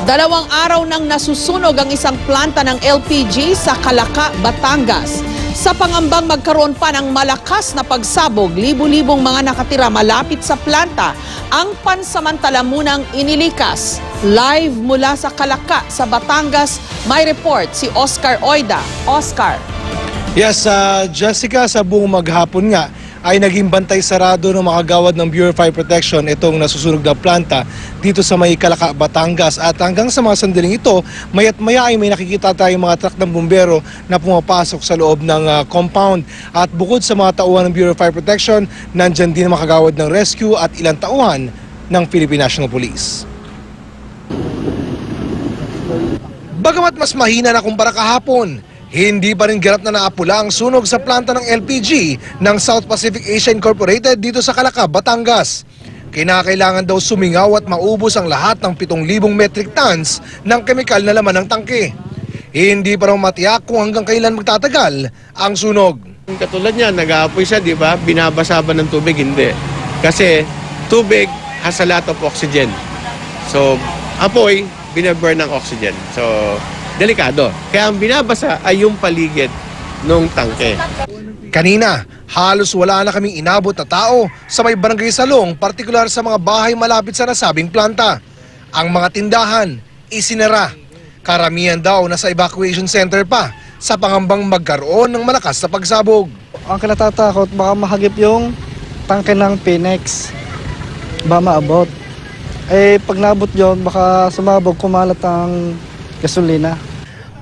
Dalawang araw nang nasusunog ang isang planta ng LPG sa Calaca, Batangas. Sa pangambang magkaroon pa ng malakas na pagsabog, libu-libong mga nakatira malapit sa planta ang pansamantala munang inilikas. Live mula sa Calaca sa Batangas, may report si Oscar Oida. Oscar. Yes, Jessica, sa buong maghapon nga ay naging bantay sarado ng mga kagawad ng Bureau of Fire Protection itong nasusunog na planta dito sa may Calaca, Batangas. At hanggang sa mga sandaling ito, maya't maya ay may nakikita tayong mga truck ng bumbero na pumapasok sa loob ng compound. At bukod sa mga tauhan ng Bureau of Fire Protection, nandyan din ang mga kagawad ng rescue at ilang tauhan ng Philippine National Police. Bagamat mas mahina na kumpara kahapon, hindi pa rin ganap na naapula ang sunog sa planta ng LPG ng South Pacific Asia Incorporated dito sa Calaca, Batangas. Kinakailangan daw sumingaw at maubos ang lahat ng 7,000 metric tons ng kemikal na laman ng tangke. Hindi pa raw matiyak kung hanggang kailan magtatagal ang sunog. Katulad niyan, nag-aapoy siya, di ba? Binabasa ba ng tubig? Hindi. Kasi tubig has a lot of oxygen. So, apoy, binaburn ng oxygen. So, delikado. Kaya ang binabasa ay yung paligid ng tangke. Kanina, halos wala na kaming inabot na tao sa may barangay Salong, partikular sa mga bahay malapit sa nasabing planta. Ang mga tindahan, isinara. Karamihan daw nasa evacuation center pa sa pangambang magkaroon ng malakas na pagsabog. Ang kinatatakot, baka mahagip yung tangke ng Phoenix. Ba maabot. Pag naabot yun, baka sumabog, kumalat ang gasolina.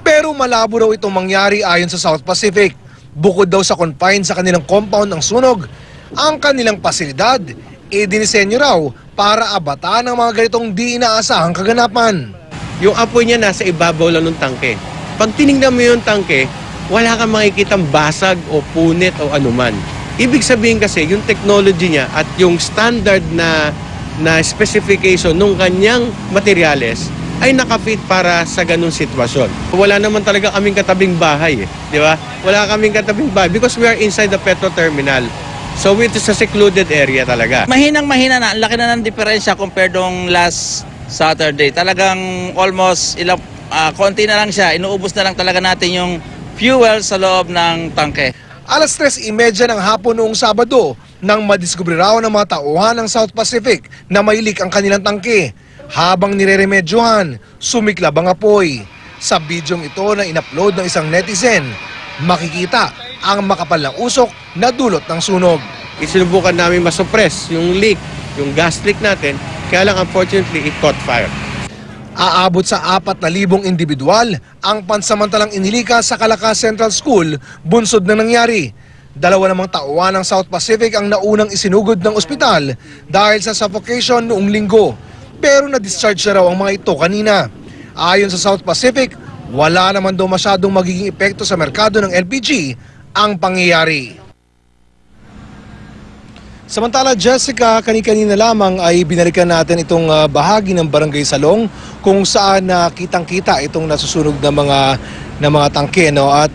Pero malabo raw itong mangyari ayon sa South Pacific. Bukod daw sa confine sa kanilang compound ng sunog, ang kanilang pasilidad dinisenyo raw para abatan ang mga ganitong di inaasahang kaganapan. Yung apoy niya nasa ibabaw lang ng tangke. Pag tinignan mo yung tangke, wala kang makikitang basag o punit o anuman. Ibig sabihin kasi yung technology niya at yung standard na specification ng kanyang materyales ay nakapit para sa ganung sitwasyon. Wala naman talaga kaming katabing bahay, di ba? Wala kaming katabing bahay because we are inside the petro terminal. So it is a secluded area talaga. Mahinang-mahina na, ang laki na ng diferensya compared nung last Saturday. Talagang almost konti na lang siya, inuubos na lang talaga natin yung fuel sa loob ng tangke. Alas 3:30 ng hapon noong Sabado nang madiskubre raw ng mga tauhan ng South Pacific na may leak ang kanilang tangke. Habang nireremedyohan, sumiklab ang apoy. Sa bidyong ito na in-upload ng isang netizen, makikita ang makapal na usok na dulot ng sunog. Isinubukan namin masuppress yung leak, yung gas leak natin, kaya lang unfortunately it caught fire. Aabot sa 4,000 individual ang pansamantalang inilika sa Calaca Central School, bunsod na nangyari. Dalawa namang tauhan ng South Pacific ang naunang isinugod ng ospital dahil sa suffocation noong linggo. Pero na-discharge na raw ang mga ito kanina. Ayon sa South Pacific, wala naman daw masyadong magiging epekto sa merkado ng LPG ang pangyayari. Samantala, Jessica, kani-kanina lamang ay binalikan natin itong bahagi ng Barangay Salong kung saan kitang-kita itong nasusunog na mga tangke, no? At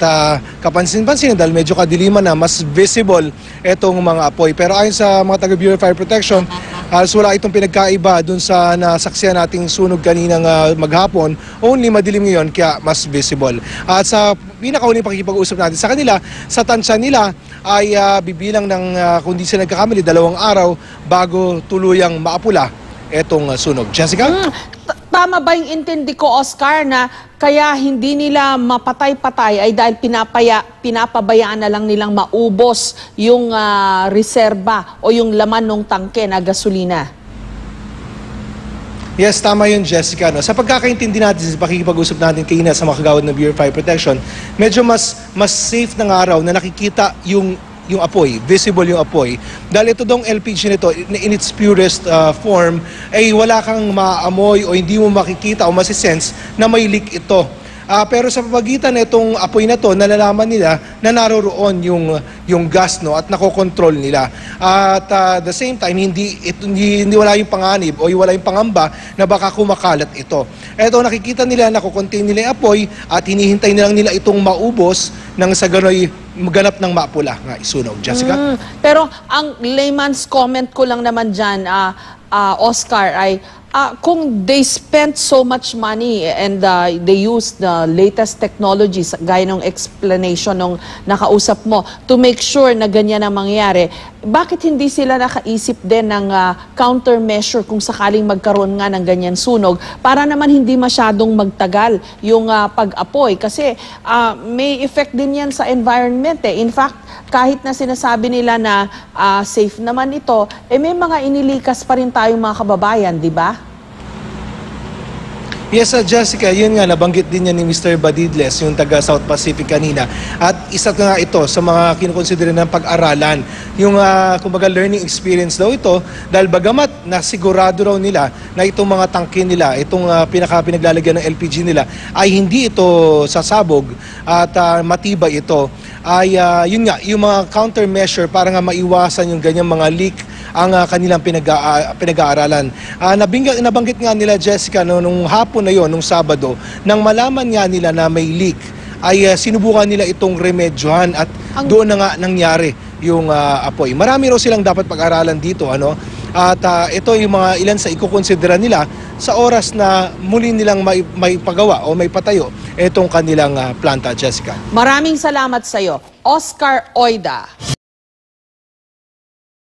kapansin-pansin dahil medyo kadiliman na, mas visible itong mga apoy. Pero ayon sa mga taga Bureau of Fire Protection, halos wala itong pinagkaiba dun sa nasaksiyan nating sunog kaninang maghapon. Only madilim ngayon kaya mas visible. At sa pinakahuling pakikipag-usap natin sa kanila, sa tansya nila ay bibilang ng kung di sila nagkakamali 2 araw bago tuluyang maapula itong sunog. Jessica? Tama ba yung intindi ko, Oscar, na kaya hindi nila mapatay-patay ay dahil pinapabayaan na lang nilang maubos yung reserba o yung laman ng tangke na gasolina? Yes, tama yun, Jessica. No? Sa pagkakaintindi natin, sa pakikipag-usap natin kanina sa mga kagawad ng Bureau of Fire Protection, medyo mas safe ng araw na nakikita yung apoy, visible yung apoy. Dahil ito dong LPG nito, in its purest form, ay wala kang maamoy o hindi mo makikita o masisense na may leak ito. Pero sa pagitan na itong apoy na to, nalalaman nila na naroroon yung gas, no, at nakokontrol nila. At the same time, hindi wala yung panganib o wala yung pangamba na baka kumakalat ito. Ito, nakikita nila, nakocontain nila yung apoy at hinihintay nilang nila itong maubos nang sa gano'y maganap ng mapula nga isunog. Jessica? Pero ang layman's comment ko lang naman dyan, Oscar, ay Kung they spent so much money and they used the latest technologies, gaya ng explanation nung nakausap mo, to make sure na ganyan ang mangyayari, bakit hindi sila nakaisip din ng countermeasure kung sakaling magkaroon nga ng ganyan sunog para naman hindi masyadong magtagal yung pag-apoy? Kasi may effect din yan sa environment eh. In fact, kahit na sinasabi nila na safe naman ito, may mga inilikas pa rin tayong mga kababayan, di ba? Yes, Jessica, yun nga, nabanggit din yan ni Mr. Badidles, yung taga South Pacific kanina. At isa nga ito sa mga kinukonsidera ng pag-aralan. Yung, kumbaga, learning experience daw ito, dahil bagamat nasigurado raw nila na itong mga tangke nila, itong pinaglalagyan ng LPG nila, ay hindi ito sasabog at matibay ito, ay yun nga, yung mga countermeasure para nga maiwasan yung ganyang mga leak ang kanilang pinag-aaralan. Nabanggit nga nila, Jessica, nung hapon na yon, nung Sabado, nang malaman nga nila na may leak, ay sinubukan nila itong remedyohan at doon na nga nangyari yung apoy. Marami raw silang dapat pag-aralan dito, ano? At ito yung mga ilan sa ikukonsidera nila sa oras na muli nilang may pagawa o may patayo itong kanilang planta, Jessica. Maraming salamat sa iyo, Oscar Oida.